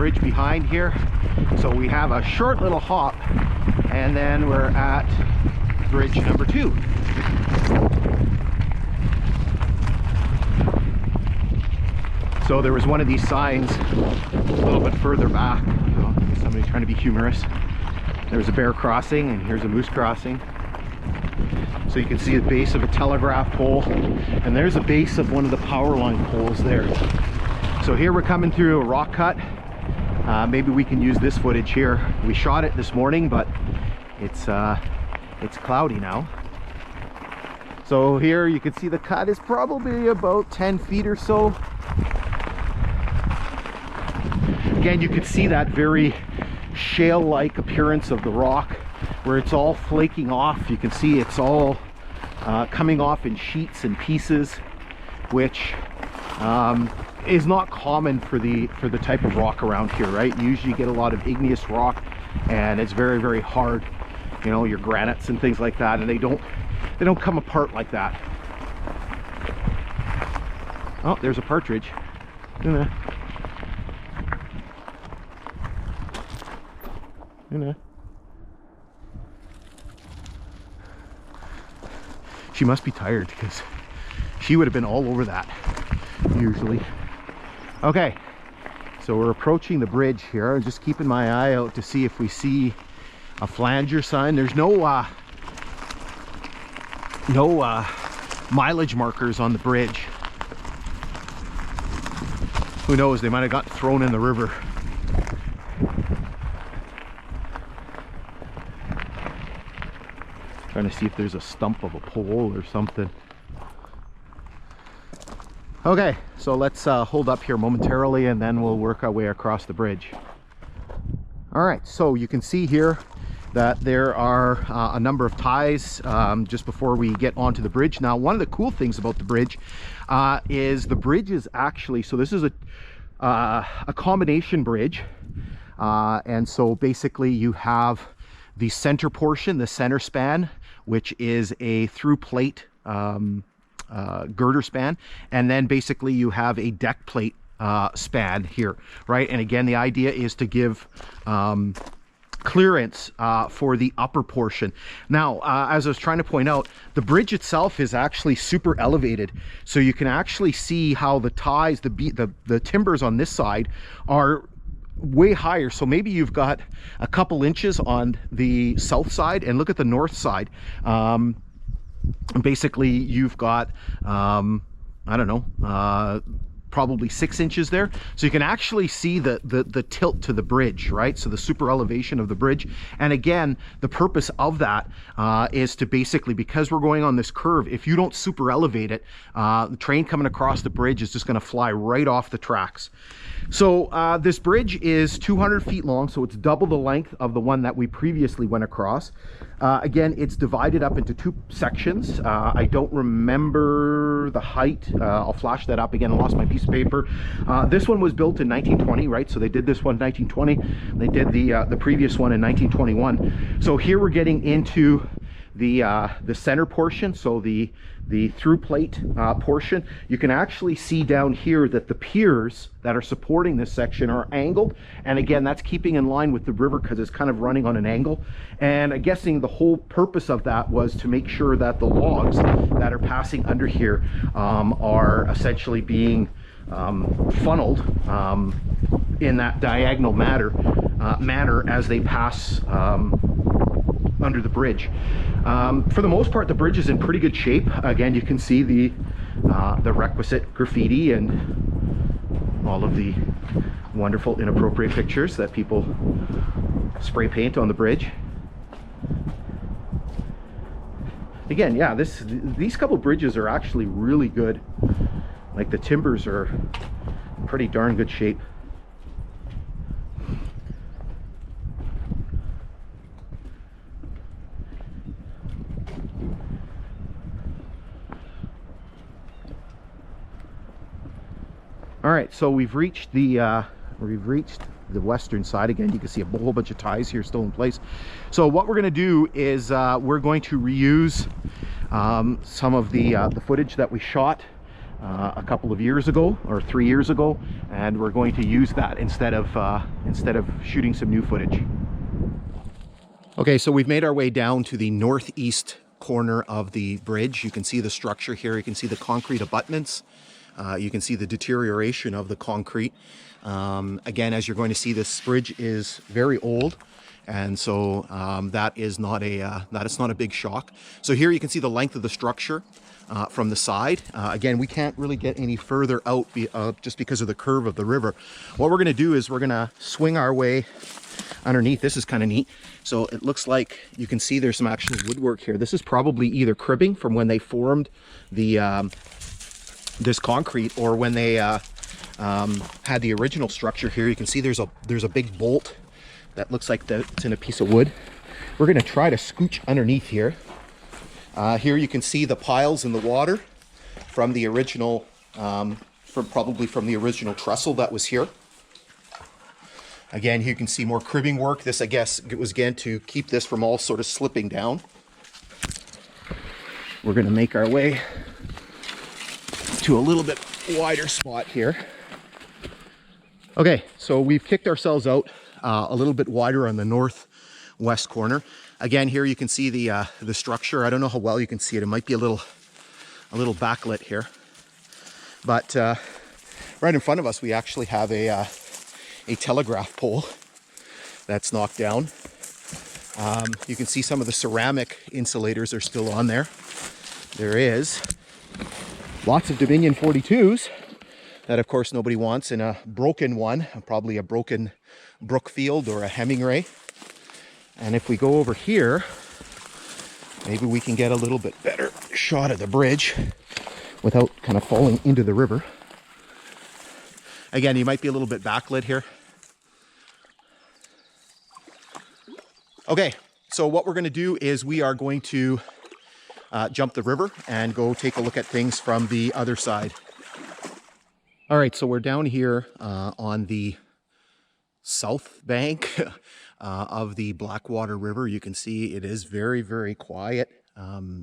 bridge behind here. So we have a short little hop, and then we're at bridge number 2. So there was one of these signs a little bit further back, you know, somebody trying to be humorous. There's a bear crossing, and here's a moose crossing. So you can see the base of a telegraph pole, and there's a base of one of the power line poles there. So here we're coming through a rock cut. Maybe we can use this footage here. We shot it this morning, but it's cloudy now. So here you can see the cut is probably about 10 feet or so. Again, you can see that very shale-like appearance of the rock where it's all flaking off. You can see it's all coming off in sheets and pieces, which is not common for the type of rock around here, right? You usually get a lot of igneous rock, and it's very, very hard, you know, your granites and things like that, and they don't come apart like that. Oh, there's a partridge. She must be tired, because she would have been all over that usually. Okay, so we're approaching the bridge here. I'm just keeping my eye out to see if we see a flanger sign. There's no mileage markers on the bridge. Who knows, they might have gotten thrown in the river. Trying to see if there's a stump of a pole or something. Okay, so let's hold up here momentarily, and then we'll work our way across the bridge. All right, so you can see here that there are a number of ties just before we get onto the bridge. Now, one of the cool things about the bridge is the bridge is actually, so this is a combination bridge, and so basically you have the center portion, the center span, which is a through plate girder span, and then basically you have a deck plate span here, right? And again, the idea is to give clearance for the upper portion. Now, as I was trying to point out, the bridge itself is actually super elevated, so you can actually see how the ties, the timbers on this side are way higher. So maybe you've got a couple inches on the south side, and look at the north side. Basically you've got I don't know, probably 6 inches there, so you can actually see the tilt to the bridge, right? So the super elevation of the bridge. And again, the purpose of that is to basically, because we're going on this curve, if you don't super elevate it, the train coming across the bridge is just going to fly right off the tracks. So this bridge is 200 feet long, so it's double the length of the one that we previously went across. Again, it's divided up into 2 sections. I don't remember the height. I'll flash that up again. I lost my piece of paper. This one was built in 1920, right? So they did this one in 1920. They did the previous one in 1921. So here we're getting into the center portion, so the through plate portion. You can actually see down here that the piers that are supporting this section are angled, and again, that's keeping in line with the river because it's kind of running on an angle. And I'm guessing the whole purpose of that was to make sure that the logs that are passing under here are essentially being funneled in that diagonal manner as they pass under the bridge. For the most part, the bridge is in pretty good shape. Again, you can see the requisite graffiti and all of the wonderful inappropriate pictures that people spray paint on the bridge. Again, yeah, these couple bridges are actually really good. Like, the timbers are in pretty darn good shape. All right, so we've reached the western side. Again, you can see a whole bunch of ties here still in place. So what we're going to do is we're going to reuse some of the footage that we shot a couple of years ago, or 3 years ago, and we're going to use that instead of shooting some new footage. Okay, so we've made our way down to the northeast corner of the bridge. You can see the structure here. You can see the concrete abutments. You can see the deterioration of the concrete. Again, as you're going to see, this bridge is very old, and so that is not a big shock. So here you can see the length of the structure from the side. Again, we can't really get any further out just because of the curve of the river. What we're going to do is we're going to swing our way underneath. This is kind of neat. So it looks like you can see there's some actual woodwork here. This is probably either cribbing from when they formed the this concrete, or when they had the original structure here. You can see there's a big bolt that looks like it's in a piece of wood. We're going to try to scooch underneath here. Here you can see the piles in the water from the original, probably from the original trestle that was here. Again, here you can see more cribbing work. This, I guess, it was again to keep this from all sort of slipping down. We're going to make our way to a little bit wider spot here. Okay, so we've kicked ourselves out a little bit wider on the northwest corner. Again, here you can see the structure. I don't know how well you can see it. It might be a little backlit here, but right in front of us we actually have a telegraph pole that's knocked down. You can see some of the ceramic insulators are still on there. There is lots of Dominion 42s that of course nobody wants, and a broken one, probably a broken Brookfield or a Hemingway. And if we go over here, maybe we can get a little bit better shot of the bridge without kind of falling into the river. Again, you might be a little bit backlit here. Okay, so what we're going to do is we are going to jump the river and go take a look at things from the other side. All right, so we're down here on the south bank of the Blackwater River. You can see it is very, very quiet.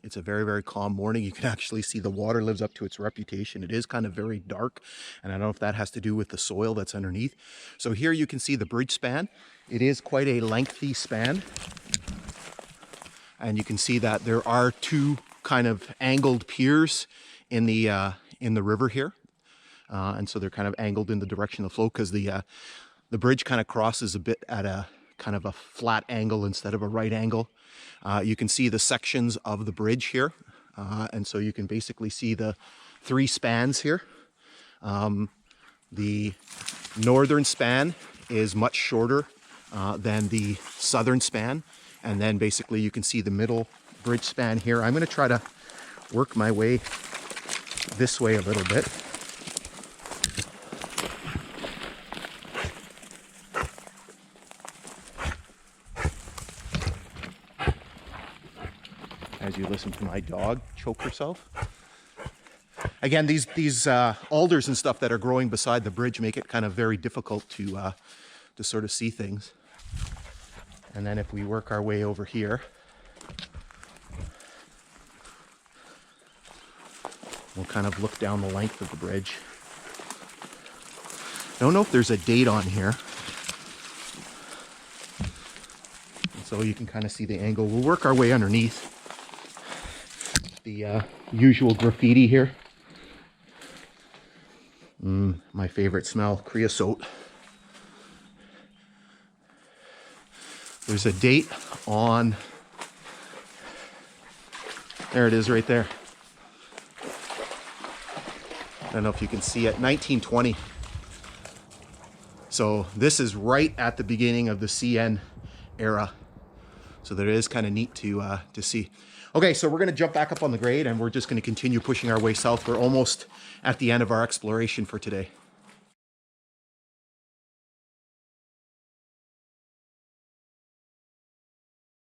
It's a very, very calm morning. You can actually see the water lives up to its reputation. It is kind of very dark, and I don't know if that has to do with the soil that's underneath. So here you can see the bridge span. It is quite a lengthy span, and you can see that there are two kind of angled piers in the river here, and so they're kind of angled in the direction of flow, because the bridge kind of crosses a bit at a kind of a flat angle instead of a right angle. You can see the sections of the bridge here, and so you can basically see the three spans here. The northern span is much shorter than the southern span, and then basically you can see the middle bridge span here. I'm going to try to work my way this way a little bit. As you listen to my dog choke herself. Again, these alders and stuff that are growing beside the bridge make it kind of very difficult to sort of see things. And then if we work our way over here, we'll kind of look down the length of the bridge. I don't know if there's a date on here, and so you can kind of see the angle. We'll work our way underneath. The usual graffiti here. My favorite smell, creosote. There's a date on, there it is right there. I don't know if you can see it, 1920. So this is right at the beginning of the CN era. So that is kind of neat to see. Okay, so we're going to jump back up on the grade, and we're just going to continue pushing our way south. We're almost at the end of our exploration for today.